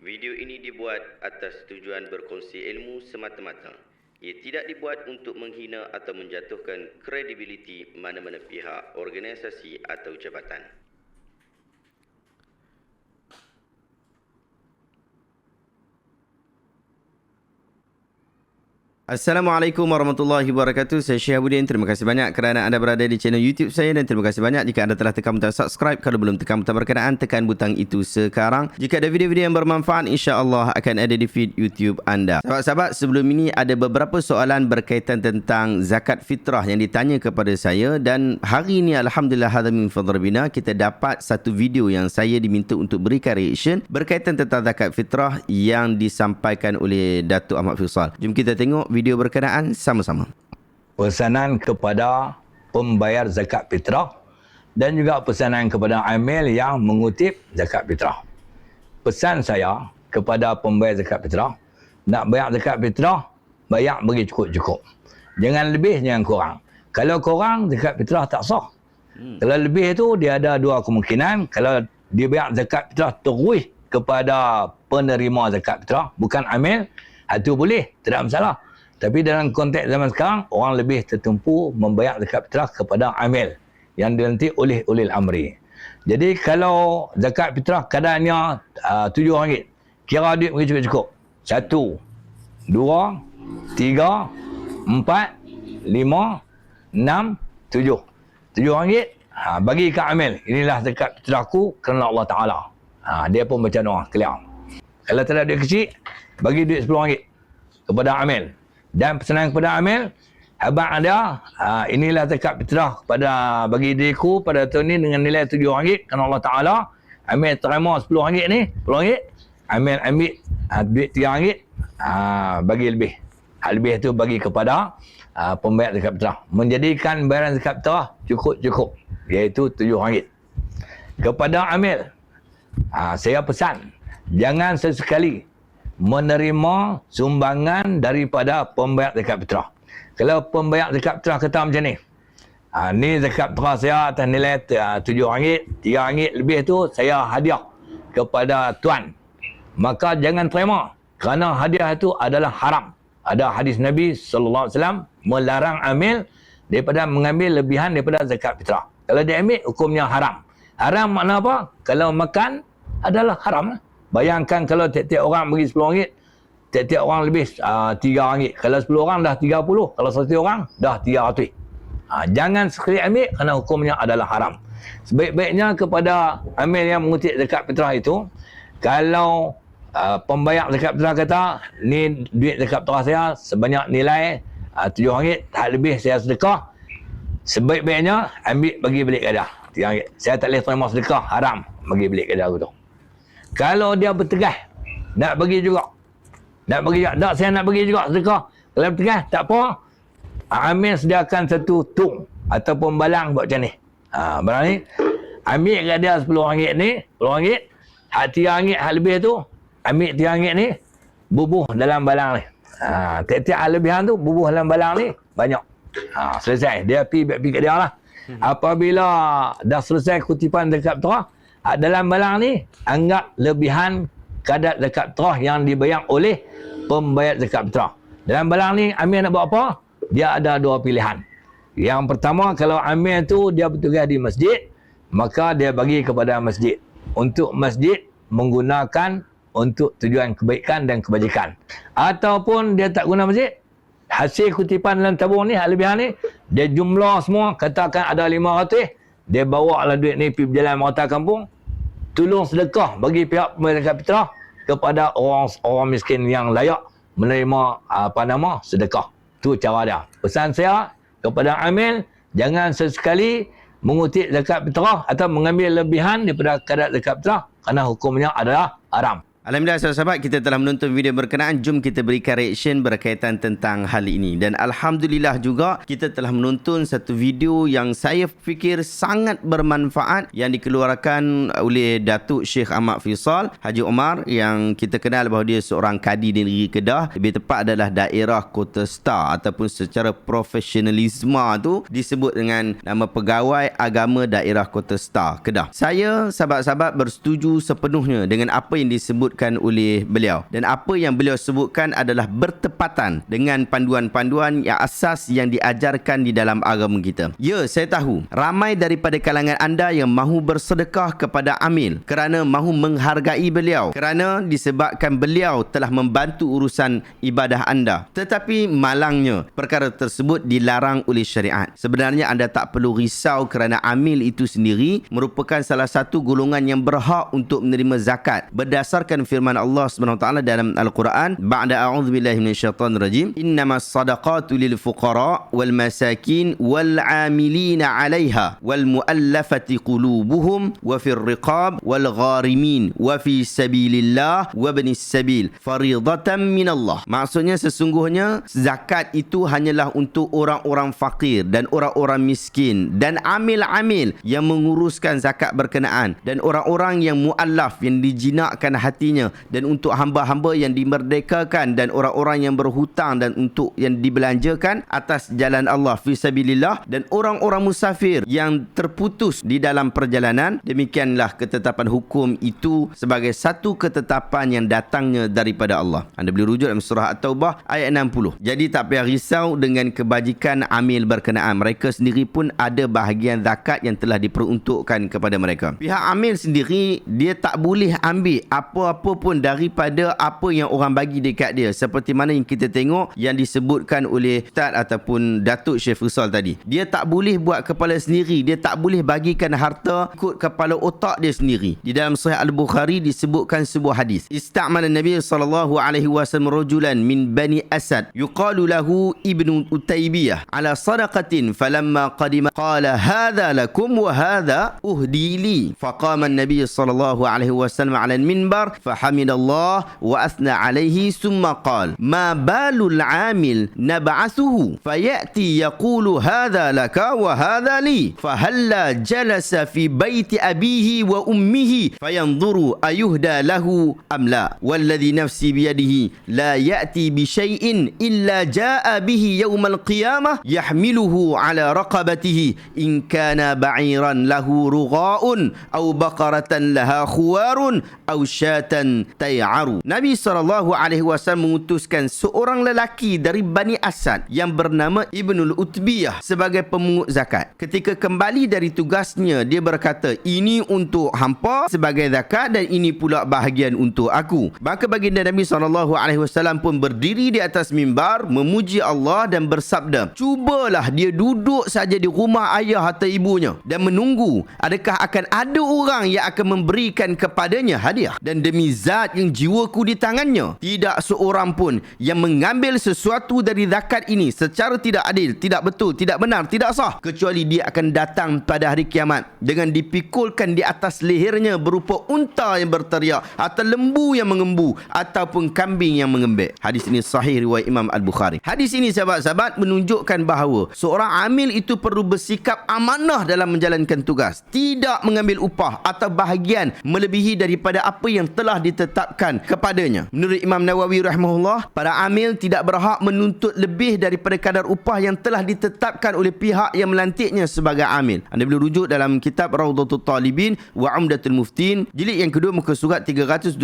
Video ini dibuat atas tujuan berkongsi ilmu semata-mata. Ia tidak dibuat untuk menghina atau menjatuhkan kredibiliti mana-mana pihak, organisasi atau jabatan. Assalamualaikum warahmatullahi wabarakatuh. Saya Syihabuddin. Terima kasih banyak kerana anda berada di channel YouTube saya dan terima kasih banyak jika anda telah tekan butang subscribe. Kalau belum tekan butang berkenaan, tekan butang itu sekarang. Jika ada video-video yang bermanfaat, insya-Allah akan ada di feed YouTube anda. Sahabat-sahabat, sebelum ini ada beberapa soalan berkaitan tentang zakat fitrah yang ditanya kepada saya dan hari ini alhamdulillah hadza min fadl rabbina kita dapat satu video yang saya diminta untuk berikan reaction berkaitan tentang zakat fitrah yang disampaikan oleh Datuk Ahmad Faisal. Jom kita tengok video berkenaan sama-sama. Pesanan kepada pembayar zakat fitrah dan juga pesanan kepada amil yang mengutip zakat fitrah. Pesan saya kepada pembayar zakat fitrah, nak bayar zakat fitrah, bayar bagi cukup-cukup. Jangan lebih, jangan kurang. Kalau kurang, zakat fitrah tak sah. Kalau lebih tu, dia ada dua kemungkinan. Kalau dia bayar zakat fitrah terus kepada penerima zakat fitrah, bukan amil, itu boleh, tidak masalah. Tapi dalam konteks zaman sekarang, orang lebih tertumpu membayar zakat fitrah kepada amil yang dilantik oleh ulil amri. Jadi kalau zakat fitrah kadarnya RM7, kira duit bagi cukup-cukup. 1, 2, 3, 4, 5, 6, 7. RM7, bagi ke amil. Inilah zakat fitrahku kerana Allah Ta'ala. Dia pun baca doa, clear. Kalau tak ada duit kecil, bagi duit RM10 kepada amil. Dan pesanan kepada amil, abang ada, inilah zakat fitrah pada bagi diriku pada tahun ini dengan nilai RM7 kerana Allah Ta'ala. Amil terima RM10 ni, RM10. Amil ambil duit RM3, bagi lebih. Hal lebih itu bagi kepada pembayar zakat fitrah. Menjadikan bayaran zakat fitrah cukup-cukup, iaitu RM7. Kepada amil, saya pesan, jangan sesekali menerima sumbangan daripada pembayar zakat fitrah. Kalau pembayar zakat fitrah kata macam ni, ni zakat fitrah saya atas nilai RM7, RM3 lebih tu saya hadiah kepada tuan. Maka jangan terima kerana hadiah itu adalah haram. Ada hadis Nabi SAW melarang amil daripada mengambil lebihan daripada zakat fitrah. Kalau dia ambil, hukumnya haram. Haram makna apa? Kalau makan adalah haram. Bayangkan kalau tiap-tiap orang bagi RM10, tiap-tiap orang lebih RM3. Kalau 10 orang dah 30, kalau 1 orang dah 300. Jangan sekali ambil kerana hukumnya adalah haram. Sebaik-baiknya kepada amil yang mengutip zakat fitrah itu, kalau pembayar zakat fitrah kata, ni duit zakat fitrah saya sebanyak nilai RM7, tak lebih saya sedekah, sebaik-baiknya ambil bagi balik kadah RM3. Saya tak boleh terima sedekah, haram bagi balik kadah aku tu. Kalau dia bertegas, nak bagi juga. Nak bagi juga. Tak, saya nak bagi juga sedekah. Kalau bertegas, tak apa. Amil sediakan satu tung ataupun balang buat macam ni. Barang ni, ambil kat dia RM10 ni, RM10. Hak RM3, hak lebih tu, ambil RM3 ni, bubuh dalam balang ni. Tiap-tiap hal lebihan tu, bubuh dalam balang ni, banyak. Selesai. Dia pergi kat dia lah. Apabila dah selesai kutipan zakat fitrah, dalam balang ni, anggap lebihan kadar zakat fitrah yang dibayar oleh pembayar zakat fitrah. Dalam balang ni, amil nak buat apa? Dia ada dua pilihan. Yang pertama, kalau amil tu dia bertugas di masjid, maka dia bagi kepada masjid. Untuk masjid menggunakan untuk tujuan kebaikan dan kebajikan. Ataupun dia tak guna masjid, hasil kutipan dalam tabung ni, hak lebihan ni, dia jumlah semua, katakan ada 500, dia bawa lah duit ni pergi berjalan merata kampung, tolong sedekah bagi pihak pembayar zakat fitrah kepada orang miskin yang layak menerima sedekah. Tu cara dia. Pesan saya kepada amil, jangan sesekali mengutip zakat fitrah atau mengambil lebihan daripada kadar zakat fitrah kerana hukumnya adalah haram. Alhamdulillah sahabat-sahabat, kita telah menonton video berkenaan. Jom kita berikan reaction berkaitan tentang hal ini. Dan alhamdulillah juga kita telah menonton satu video yang saya fikir sangat bermanfaat yang dikeluarkan oleh Datuk Syekh Ahmad Faisal Haji Omar, yang kita kenal bahawa dia seorang kadi di negeri Kedah. Lebih tepat adalah daerah Kota Star ataupun secara profesionalisme tu disebut dengan nama Pegawai Agama Daerah Kota Star Kedah. Saya sahabat-sahabat bersetuju sepenuhnya dengan apa yang disebut disebutkan oleh beliau. Dan apa yang beliau sebutkan adalah bertepatan dengan panduan-panduan yang asas yang diajarkan di dalam agama kita. Ya, saya tahu ramai daripada kalangan anda yang mahu bersedekah kepada Amil kerana mahu menghargai beliau, kerana disebabkan beliau telah membantu urusan ibadah anda. Tetapi malangnya perkara tersebut dilarang oleh syariat. Sebenarnya anda tak perlu risau kerana Amil itu sendiri merupakan salah satu golongan yang berhak untuk menerima zakat berdasarkan firman Allah SWT dalam Al-Quran, ba'da a'udzubillahi minasyaitonir rajim, innamas sadaqatu lil fuqara wal masakin wal 'amilina 'alaiha wal mu'allafati qulubuhum wa fir riqab wal gharimin wa fi sabilillah wa ibnis sabil fariidatan minallah. Maksudnya sesungguhnya zakat itu hanyalah untuk orang-orang fakir dan orang-orang miskin dan amil-amil yang menguruskan zakat berkenaan dan orang-orang yang muallaf yang dijinakkan hatinya dan untuk hamba-hamba yang dimerdekakan dan orang-orang yang berhutang dan untuk yang dibelanjakan atas jalan Allah fi sabilillah dan orang-orang musafir yang terputus di dalam perjalanan. Demikianlah ketetapan hukum itu sebagai satu ketetapan yang datangnya daripada Allah. Anda boleh rujuk dalam surah At-Taubah ayat 60. Jadi tak payah risau dengan kebajikan amil berkenaan. Mereka sendiri pun ada bahagian zakat yang telah diperuntukkan kepada mereka. Pihak amil sendiri dia tak boleh ambil apa-apa pun daripada apa yang orang bagi dekat dia, seperti mana yang kita tengok yang disebutkan oleh Ustaz ataupun Datuk Syekh Faisal tadi. Dia tak boleh buat kepala sendiri, dia tak boleh bagikan harta ikut kepala otak dia sendiri. Di dalam Sahih Al-Bukhari disebutkan sebuah hadis, istamala Nabi sallallahu alaihi wasallam rajulan min Bani Asad yuqalu lahu Ibnu Utaybiyah ala sadaqatin falamma qadima qala hadha lakum wa hadha uhdi li faqama an-nabiy sallallahu alaihi wasallam ala al-minbar fahamidallah wa athna alaihi thumma qala ma balul amil nab'athuhu fayati yaqulu hadha laka wa hadha li fahalla jalasa fi baiti abihi wa ummihi fayanzuru ayuhda lahu am la walladhi nafsi biyadihi la ya'ti bi syai'in illa jaa'a bihi yawmal qiyamah yahmiluhu ala raqabatihi in kana ba'iran lahu rugha'un aw baqaratan laha khuwarun aw syatan tay'aru. Nabi SAW mengutuskan seorang lelaki dari Bani Asad yang bernama Ibnul Utbiyah sebagai pemungut zakat. Ketika kembali dari tugasnya, dia berkata, ini untuk hampa sebagai zakat dan ini pula bahagian untuk aku. Maka baginda Nabi SAW pun berdiri di atas mimbar memuji Allah dan bersabda, cubalah dia duduk saja di rumah ayah atau ibunya dan menunggu adakah akan ada orang yang akan memberikan kepadanya hadiah. Dan demi zat yang jiwaku di tangannya, tidak seorang pun yang mengambil sesuatu dari zakat ini secara tidak adil, tidak betul, tidak benar, tidak sah, kecuali dia akan datang pada hari kiamat dengan dipikulkan di atas lehernya berupa unta yang berteriak atau lembu yang mengembu ataupun kambing yang mengembek. Hadis ini sahih riwayat Imam Al-Bukhari. Hadis ini sahabat-sahabat menunjukkan bahawa seorang amil itu perlu bersikap amanah dalam menjalankan tugas, tidak mengambil upah atau bahagian melebihi daripada apa yang telah ditetapkan kepadanya. Menurut Imam Nawawi rahimahullah, para amil tidak berhak menuntut lebih daripada kadar upah yang telah ditetapkan oleh pihak yang melantiknya sebagai amil. Anda boleh rujuk dalam kitab Rawdatul Talibin wa Umdatul Muftin, jilid yang kedua muka surat 327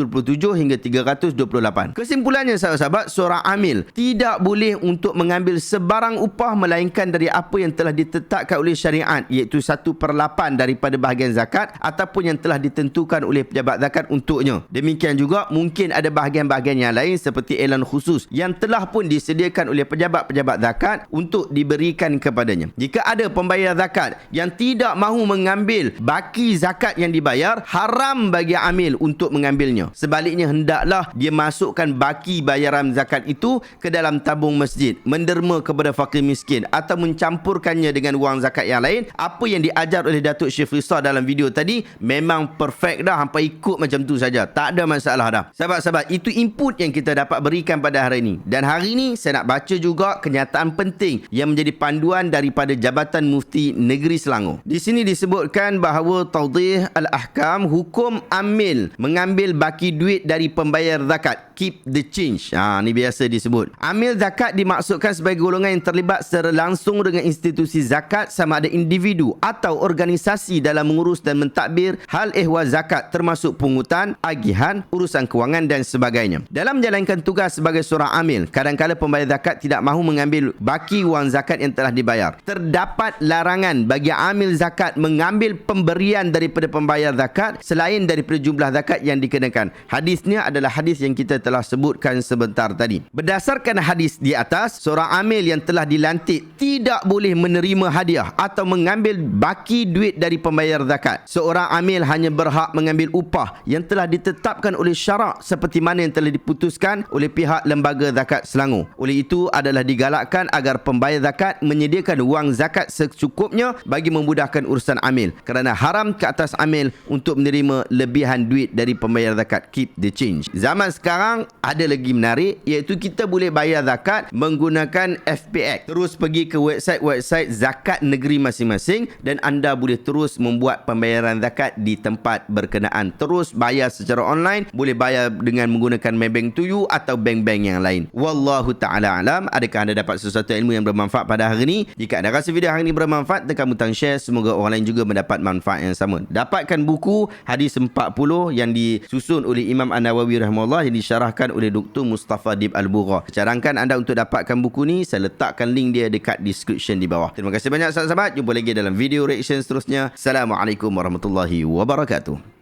hingga 328. Kesimpulannya sahabat-sahabat, seorang amil tidak boleh untuk mengambil sebarang upah melainkan dari apa yang telah ditetapkan oleh syariat, iaitu 1/8 daripada bahagian zakat ataupun yang telah ditentukan oleh pejabat zakat untuknya. Demikian juga mungkin ada bahagian-bahagian yang lain seperti elan khusus yang telah pun disediakan oleh pejabat-pejabat zakat untuk diberikan kepadanya. Jika ada pembayar zakat yang tidak mahu mengambil baki zakat yang dibayar, haram bagi amil untuk mengambilnya. Sebaliknya, hendaklah dia masukkan baki bayaran zakat itu ke dalam tabung masjid, menderma kepada fakir miskin atau mencampurkannya dengan wang zakat yang lain. Apa yang diajar oleh Datuk Syekh Faisal dalam video tadi memang perfect dah, hampa ikut macam tu saja, tak ada masalah dah. Sahabat-sahabat, itu input yang kita dapat berikan pada hari ini. Dan hari ini saya nak baca juga kenyataan penting yang menjadi panduan daripada Jabatan Mufti Negeri Selangor. Di sini disebutkan bahawa Tawdih Al-Ahkam, hukum amil mengambil baki duit dari pembayar zakat, keep the change. Ni biasa disebut. Amil zakat dimaksudkan sebagai golongan yang terlibat secara langsung dengan institusi zakat, sama ada individu atau organisasi dalam mengurus dan mentadbir hal ehwal zakat termasuk pungutan, agihan pilihan, urusan kewangan dan sebagainya. Dalam menjalankan tugas sebagai seorang amil, kadang-kala pembayar zakat tidak mahu mengambil baki wang zakat yang telah dibayar. Terdapat larangan bagi amil zakat mengambil pemberian daripada pembayar zakat selain daripada jumlah zakat yang dikenakan. Hadisnya adalah hadis yang kita telah sebutkan sebentar tadi. Berdasarkan hadis di atas, seorang amil yang telah dilantik tidak boleh menerima hadiah atau mengambil baki duit dari pembayar zakat. Seorang amil hanya berhak mengambil upah yang telah ditetapkan oleh syarak seperti mana yang telah diputuskan oleh pihak lembaga zakat Selangor. Oleh itu adalah digalakkan agar pembayar zakat menyediakan wang zakat secukupnya bagi memudahkan urusan amil, kerana haram ke atas amil untuk menerima lebihan duit dari pembayar zakat. Keep the change. Zaman sekarang ada lagi menarik, iaitu kita boleh bayar zakat menggunakan FPX. Terus pergi ke website zakat negeri masing-masing dan anda boleh terus membuat pembayaran zakat di tempat berkenaan. Terus bayar secara online, boleh bayar dengan menggunakan Maybank to You atau bank-bank yang lain. Wallahu ta'ala alam. Adakah anda dapat sesuatu ilmu yang bermanfaat pada hari ini? Jika anda rasa video hari ini bermanfaat, tekan butang share. Semoga orang lain juga mendapat manfaat yang sama. Dapatkan buku Hadis 40 yang disusun oleh Imam An-Nawawi rahimahullah, yang disyarahkan oleh Dr. Mustafa Dib Al-Bugha. Cadangkan anda untuk dapatkan buku ni. Saya letakkan link dia dekat description di bawah. Terima kasih banyak sahabat-sahabat. Jumpa lagi dalam video reaction seterusnya. Assalamualaikum warahmatullahi wabarakatuh.